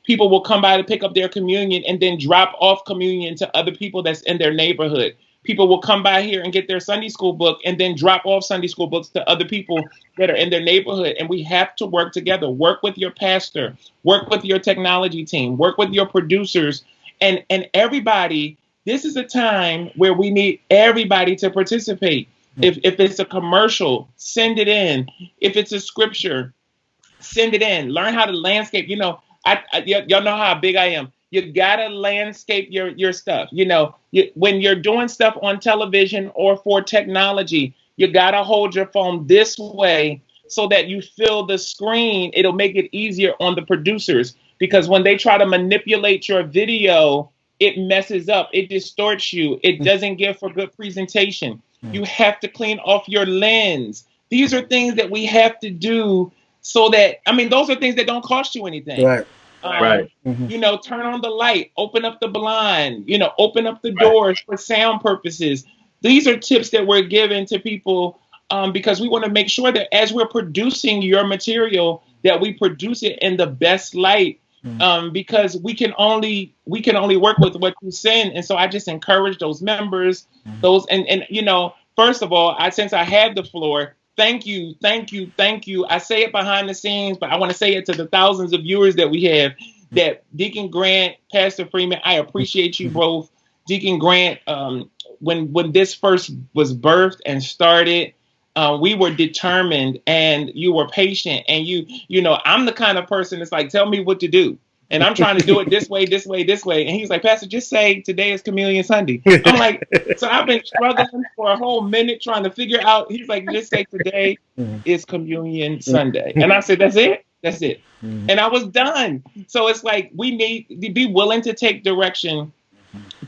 People will come by to pick up their communion and then drop off communion to other people that's in their neighborhood. People will come by here and get their Sunday school book and then drop off Sunday school books to other people that are in their neighborhood. And we have to work together. Work with your pastor, work with your technology team, work with your producers, and everybody. This is a time where we need everybody to participate. If it's a commercial, send it in. If it's a scripture, send it in. Learn how to landscape. Y'all know how big I am. You gotta landscape your stuff. When you're doing stuff on television or for technology, you gotta hold your phone this way so that you fill the screen. It'll make it easier on the producers, because when they try to manipulate your video, it messes up. It distorts you. It doesn't give for good presentation. You have to clean off your lens. These are things that we have to do so that, I mean, those are things that don't cost you anything. Right. Right. You know, turn on the light, open up the blind, you know, open up the doors for sound purposes. These are tips that we're giving to people because we want to make sure that as we're producing your material, that we produce it in the best light. Because we can only work with what you send. And so I just encourage those members, those and you know, first of all, since I have the floor, thank you. I say it behind the scenes, but I want to say it to the thousands of viewers that we have, that Deacon Grant, Pastor Freeman, I appreciate you both. Deacon Grant, when this first was birthed and started, we were determined, and you were patient, and you know, I'm the kind of person that's like, tell me what to do. And I'm trying to do it this way. And he's like, Pastor, just say today is Communion Sunday. I'm like, so I've been struggling for a whole minute trying to figure out. He's like, just say today is Communion Sunday. And I said, that's it. And I was done. So it's like, we need to be willing to take direction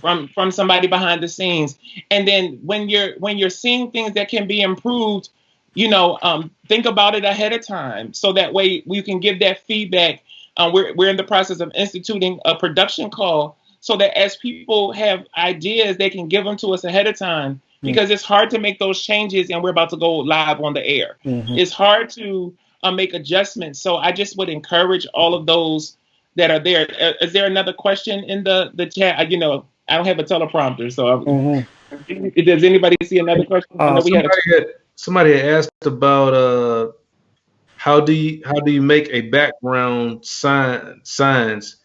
from somebody behind the scenes. And then when you're seeing things that can be improved, you know, think about it ahead of time, so that way we can give that feedback. We're in the process of instituting a production call, so that as people have ideas, they can give them to us ahead of time, because it's hard to make those changes, and we're about to go live on the air. It's hard to make adjustments. So I just would encourage all of those that are there. Is there another question in the chat? You know, I don't have a teleprompter, so does anybody see another question? Somebody had asked about how do you make a background signs? Is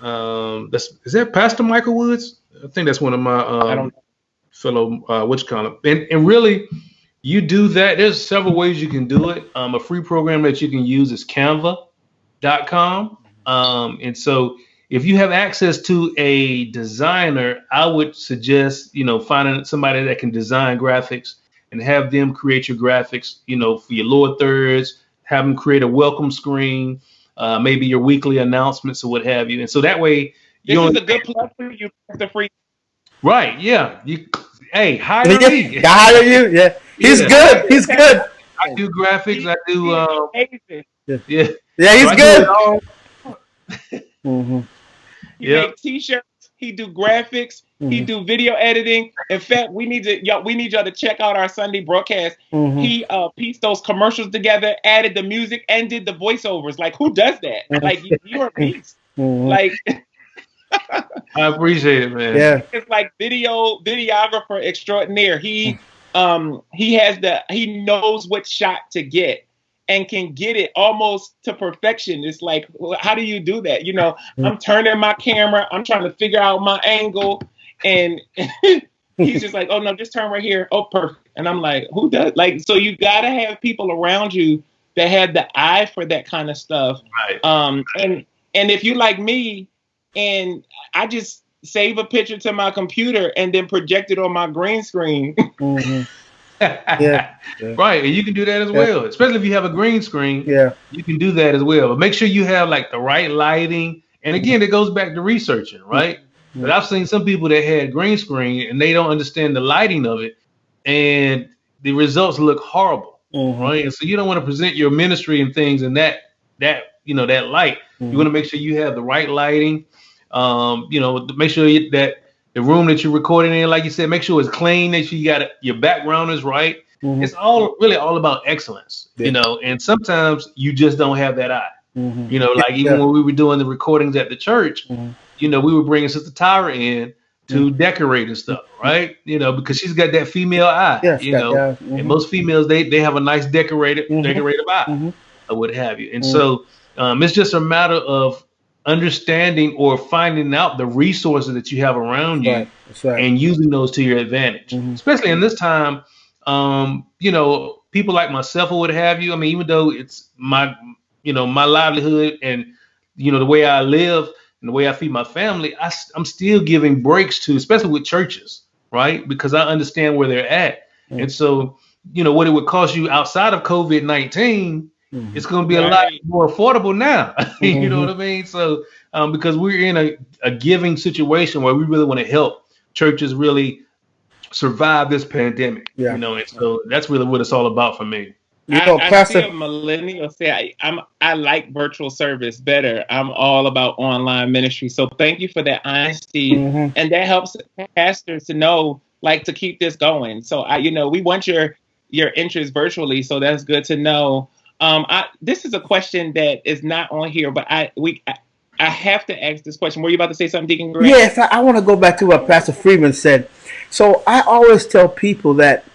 that Pastor Michael Woods? I think that's one of my fellow and really, you do that. There's several ways you can do it. A free program that you can use is Canva.com. And so if you have access to a designer, I would suggest, you know, finding somebody that can design graphics and have them create your graphics, you know, for your lower thirds, have them create a welcome screen, maybe your weekly announcements or what have you. And so that way, this is a good plug for you, Mr. Free. Right. Yeah. Hey, hire me. I hire you. Yeah. He's good. He's good. I do graphics. I do. Yeah, he's good. He make t-shirts. He do graphics. He do video editing. In fact, we need y'all to check out our Sunday broadcast. He pieced those commercials together, added the music, and did the voiceovers. Like, who does that? Like, you're a beast. Like, I appreciate it, man. Yeah, it's like videographer extraordinaire. He knows what shot to get, and can get it almost to perfection. It's like, how do you do that? You know, I'm turning my camera, I'm trying to figure out my angle, and he's just like, oh no, just turn right here. Oh, perfect. And I'm like, who does? Like, so you gotta have people around you that have the eye for that kind of stuff. Right. And if you like me, and I just save a picture to my computer and then project it on my green screen. Yeah. Right, and you can do that as well, especially if you have a green screen. Yeah, you can do that as well, but make sure you have like the right lighting. And again, it goes back to researching, right? But I've seen some people that had green screen and they don't understand the lighting of it, and the results look horrible, right? And so you don't want to present your ministry and things in that light. You want to make sure you have the right lighting. You know, make sure that the room that you're recording in, like you said, make sure it's clean. Make sure you got your background is right. It's really all about excellence, you know. And sometimes you just don't have that eye. You know, like even when we were doing the recordings at the church, you know, we were bringing Sister Tyra in to decorate and stuff, right? You know, because she's got that female eye. And most females they have a nice decorative eye or what have you. And so it's just a matter of understanding or finding out the resources that you have around you and using those to your advantage, especially in this time. You know, people like myself or what have you. I mean, even though it's my livelihood and, you know, the way I live and the way I feed my family, I'm still giving breaks to, especially with churches, right? Because I understand where they're at. And so, you know, what it would cost you outside of COVID-19, it's going to be a lot more affordable now. You know what I mean? So because we're in a giving situation where we really want to help churches really survive this pandemic. Yeah. You know, and so that's really what it's all about for me. You know, I see Pastor. a millennial say I like virtual service better. I'm all about online ministry. So thank you for that honesty, Mhm. and that helps pastors to know like to keep this going. So we want your interest virtually. So that's good to know. This is a question that is not on here, but I have to ask this question. Were you about to say something, Deacon Grant? Yes, I want to go back to what Pastor Freeman said. So I always tell people that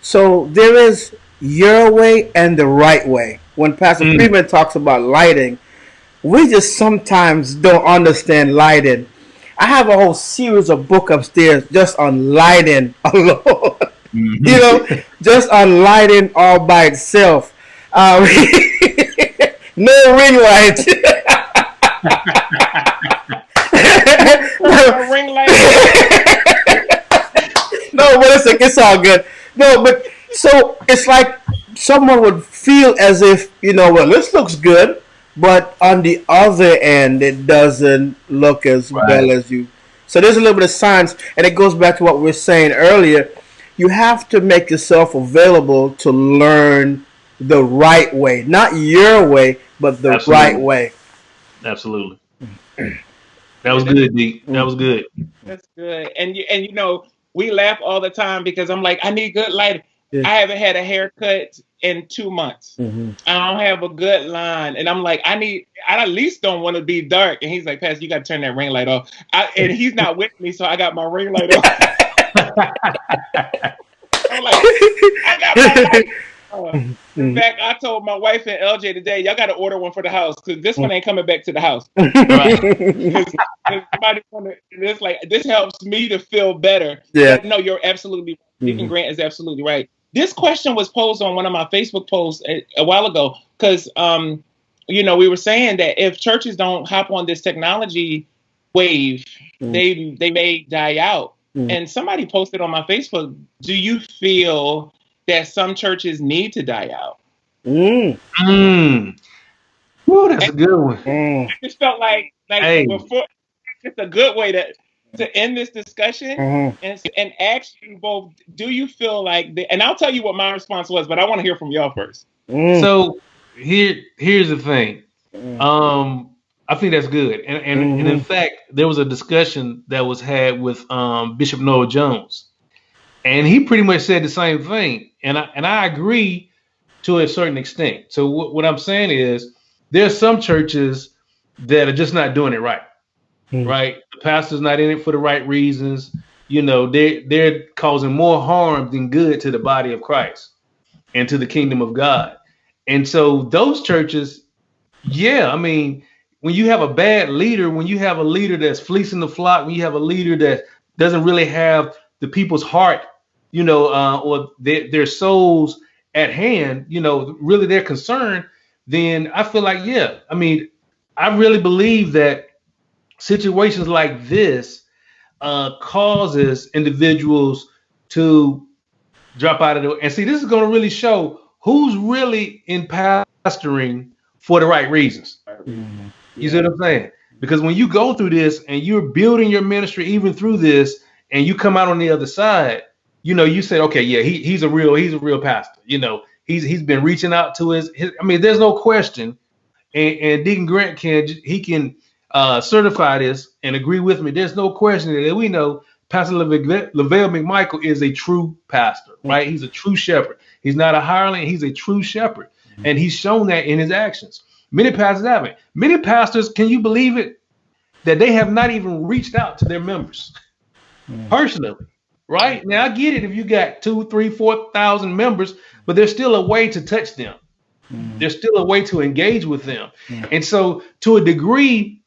so there is your way and the right way. When Pastor Freeman talks about lighting, we just sometimes don't understand lighting. I have a whole series of book upstairs just on lighting alone. You know, just on lighting all by itself. No ring light. A ring light. No, but it's all good. No, but so it's like someone would feel as if, well, this looks good, but on the other end, it doesn't look as well as you. So there's a little bit of science, and it goes back to what we were saying earlier. You have to make yourself available to learn the right way, not your way, but the right way. Absolutely. That was good, D. That was good. That's good. And we laugh all the time because I'm like, I need good lighting. Yeah. I haven't had a haircut in 2 months. I don't have a good line, and I'm like, I at least don't want to be dark. And he's like, Pastor, you got to turn that ring light off. And he's not with me, so I got my ring light off. I'm like, I got my light. In fact, I told my wife and LJ today, y'all got to order one for the house because this one ain't coming back to the house. This helps me to feel better. Yeah. But no, you're absolutely right. Deacon Grant is absolutely right. This question was posed on one of my Facebook posts a while ago because, we were saying that if churches don't hop on this technology wave, they may die out. And somebody posted on my Facebook, do you feel that some churches need to die out? Ooh, that's a good one. I just felt like before, it's a good way to end this discussion and ask you both, do you feel like and I'll tell you what my response was, but I want to hear from y'all first. So here's the thing. I think that's good. And in fact, there was a discussion that was had with Bishop Noah Jones. And he pretty much said the same thing. And I agree to a certain extent. So what I'm saying is there's some churches that are just not doing it right. Right? The pastor's not in it for the right reasons. They're causing more harm than good to the body of Christ and to the kingdom of God. And so those churches, when you have a bad leader, when you have a leader that's fleecing the flock, when you have a leader that doesn't really have the people's heart, or their souls at hand, really their concern, then I feel like, I really believe that situations like this causes individuals to drop out of and see, this is going to really show who's really in pastoring for the right reasons. You see what I'm saying? Because when you go through this and you're building your ministry even through this, and you come out on the other side, you say, okay, yeah, he's a real pastor. He's been reaching out to his there's no question. And Deacon Grant can certify this and agree with me. There's no question that we know Pastor Lavelle McMichael is a true pastor, right? He's a true shepherd. He's not a hireling. He's a true shepherd. And he's shown that in his actions. Many pastors haven't. Many pastors, can you believe it, that they have not even reached out to their members personally, right? Now, I get it if you got 2,000, 3,000, 4,000 members, but there's still a way to touch them. There's still a way to engage with them. And so to a degree,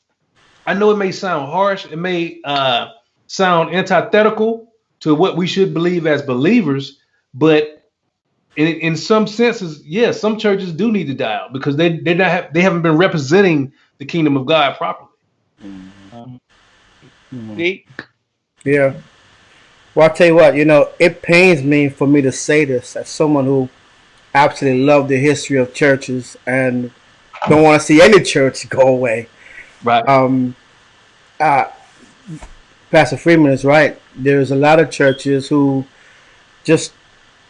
I know it may sound harsh. It may sound antithetical to what we should believe as believers. But in some senses, yes, some churches do need to die out because they haven't been representing the kingdom of God properly. Yeah. Well, I'll tell you what, it pains me for me to say this as someone who absolutely love the history of churches and don't want to see any church go away. Right. Pastor Freeman is right. There's a lot of churches who just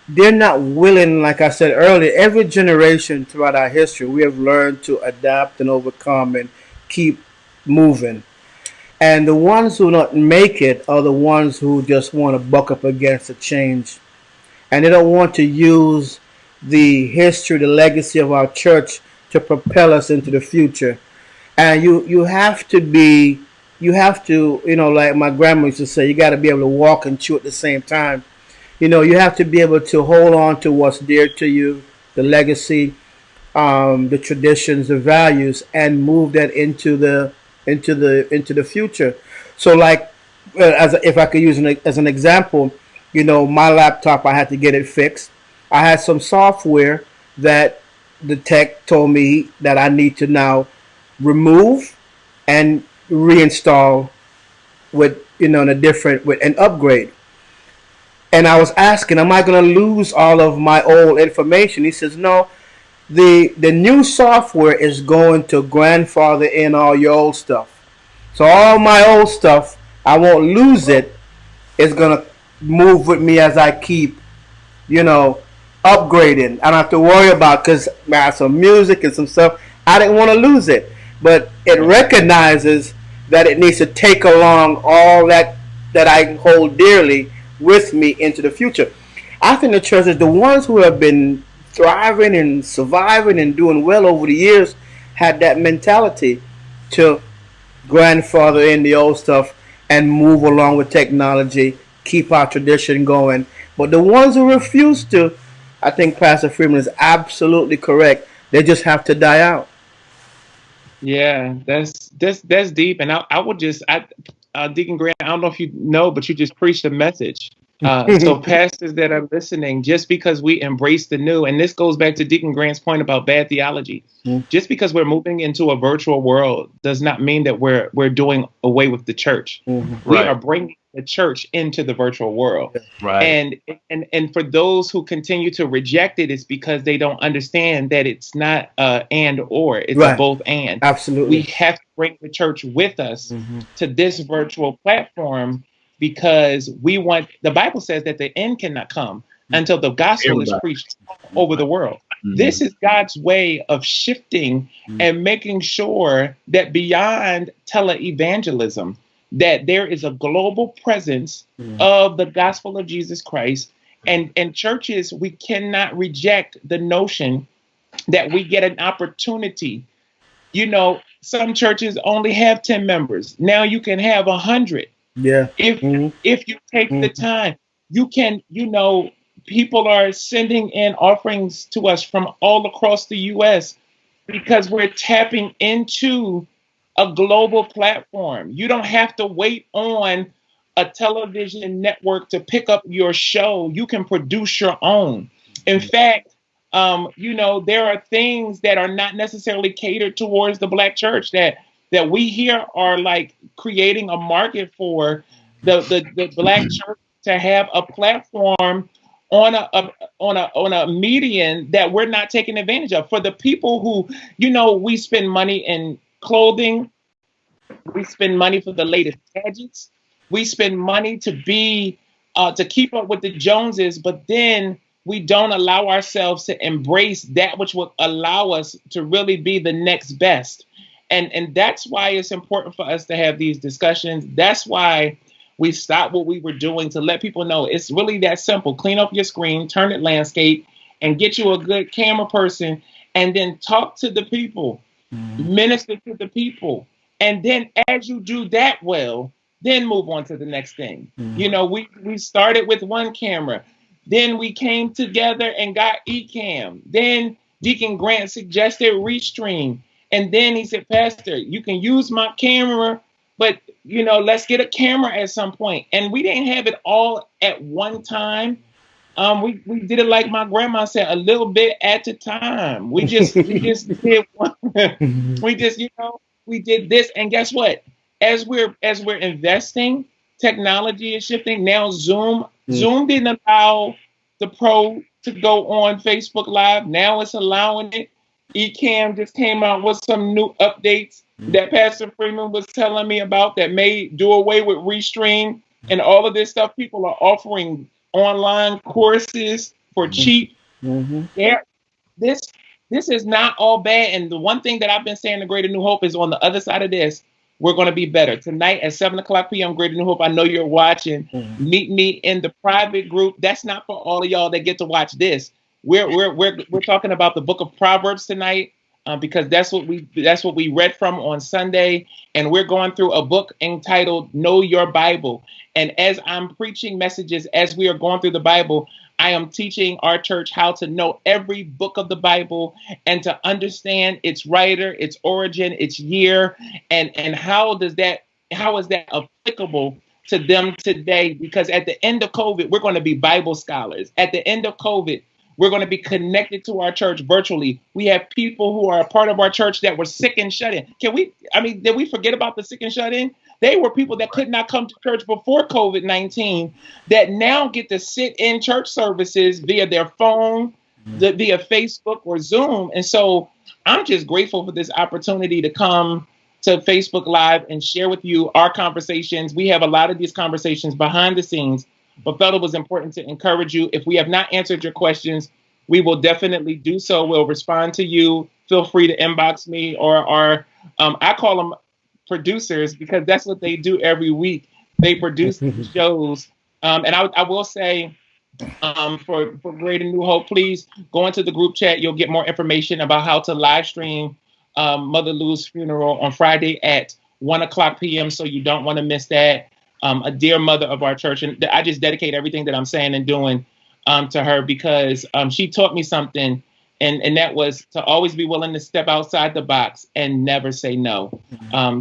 they're not willing. Like I said earlier, every generation throughout our history, we have learned to adapt and overcome and keep moving. And the ones who don't make it are the ones who just want to buck up against the change, and they don't want to use the history, the legacy of our church to propel us into the future. And you have to be, you have to, like my grandma used to say, you got to be able to walk and chew at the same time. You have to be able to hold on to what's dear to you, the legacy, the traditions, the values, and move that into the future. So, like, if I could use as an example, my laptop, I had to get it fixed. I had some software that the tech told me that I need to now remove and reinstall with in a different with an upgrade. And I was asking, am I going to lose all of my old information? He says, no, the new software is going to grandfather in all your old stuff. So all my old stuff, I won't lose it. It's gonna move with me as I keep, you know, upgrading. I don't have to worry about because I have some music and some stuff. I didn't want to lose it, but it recognizes that it needs to take along all that I hold dearly with me into the future. I think the churches, the ones who have been thriving and surviving and doing well over the years, had that mentality to grandfather in the old stuff and move along with technology, keep our tradition going. But the ones who refuse to, I think Pastor Freeman is absolutely correct. They just have to die out. Yeah, that's deep, and I would just Deacon Grant, I don't know if you know, but you just preached a message. So pastors that are listening, just because we embrace the new, and this goes back to Deacon Grant's point about bad theology, just because we're moving into a virtual world does not mean that we're doing away with the church. We are bringing the church into the virtual world. Right. And for those who continue to reject it, it's because they don't understand that it's not and or, it's a Right. both and. Absolutely. We have to bring the church with us to this virtual platform because we want, the Bible says that the end cannot come until the gospel is preached over the world. This is God's way of shifting and making sure that beyond teleevangelism, that there is a global presence of the gospel of Jesus Christ. And churches, we cannot reject the notion that we get an opportunity. You know, some churches only have 10 members. Now you can have 100. Yeah. If you take the time, you can, people are sending in offerings to us from all across the US because we're tapping into a global platform. You don't have to wait on a television network to pick up your show. You can produce your own. In fact, there are things that are not necessarily catered towards the Black church that we here are like creating a market for the Black church to have a platform on a median that we're not taking advantage of. For the people who, we spend money in clothing, we spend money for the latest gadgets, we spend money to be to keep up with the Joneses, but then we don't allow ourselves to embrace that which will allow us to really be the next best. And that's why it's important for us to have these discussions. That's why we stopped what we were doing to let people know it's really that simple. Clean up your screen, turn it landscape, and get you a good camera person, and then talk to the people, minister to the people. And then as you do that well, then move on to the next thing. We started with one camera. Then we came together and got Ecamm. Then Deacon Grant suggested Restream. And then he said, Pastor, you can use my camera, but, let's get a camera at some point. And we didn't have it all at one time. We did it like my grandma said, a little bit at a time. We just did one. We did this. And guess what? As we're investing, technology is shifting. Now Zoom didn't allow the pro to go on Facebook Live. Now it's allowing it. Ecamm just came out with some new updates that Pastor Freeman was telling me about that may do away with Restream and all of this stuff. People are offering online courses for cheap. Mm-hmm. Yeah, this this is not all bad. And the one thing that I've been saying to Greater New Hope is on the other side of this, we're going to be better. Tonight at 7:00 p.m., Greater New Hope, I know you're watching. Meet me in the private group. That's not for all of y'all that get to watch this. We're talking about the book of Proverbs tonight because that's what we read from on Sunday, and we're going through a book entitled Know Your Bible. And as I'm preaching messages as we are going through the Bible, I am teaching our church how to know every book of the Bible and to understand its writer, its origin, its year, and how is that applicable to them today? Because at the end of COVID, we're going to be Bible scholars. At the end of COVID, we're going to be connected to our church virtually. We have people who are a part of our church that were sick and shut in. Did we forget about the sick and shut in? They were people that could not come to church before COVID-19 that now get to sit in church services via their phone, via Facebook or Zoom. And so I'm just grateful for this opportunity to come to Facebook Live and share with you our conversations. We have a lot of these conversations behind the scenes, but felt it was important to encourage you. If we have not answered your questions, we will definitely do so. We'll respond to you. Feel free to inbox me or our, I call them producers because that's what they do every week. They produce these shows. And I will say, for Greater New Hope, please go into the group chat. You'll get more information about how to live stream Mother Lou's funeral on Friday at 1:00 p.m. So you don't want to miss that. A dear mother of our church, and I just dedicate everything that I'm saying and doing to her because she taught me something, and that was to always be willing to step outside the box and never say no.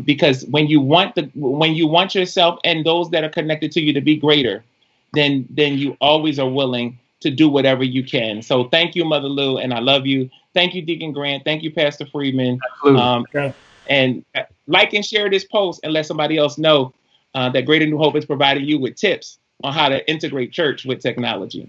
Because when you want yourself and those that are connected to you to be greater, then you always are willing to do whatever you can. So thank you, Mother Lou, and I love you. Thank you, Deacon Grant. Thank you, Pastor Freeman. And like and share this post and let somebody else know that Greater New Hope is providing you with tips on how to integrate church with technology.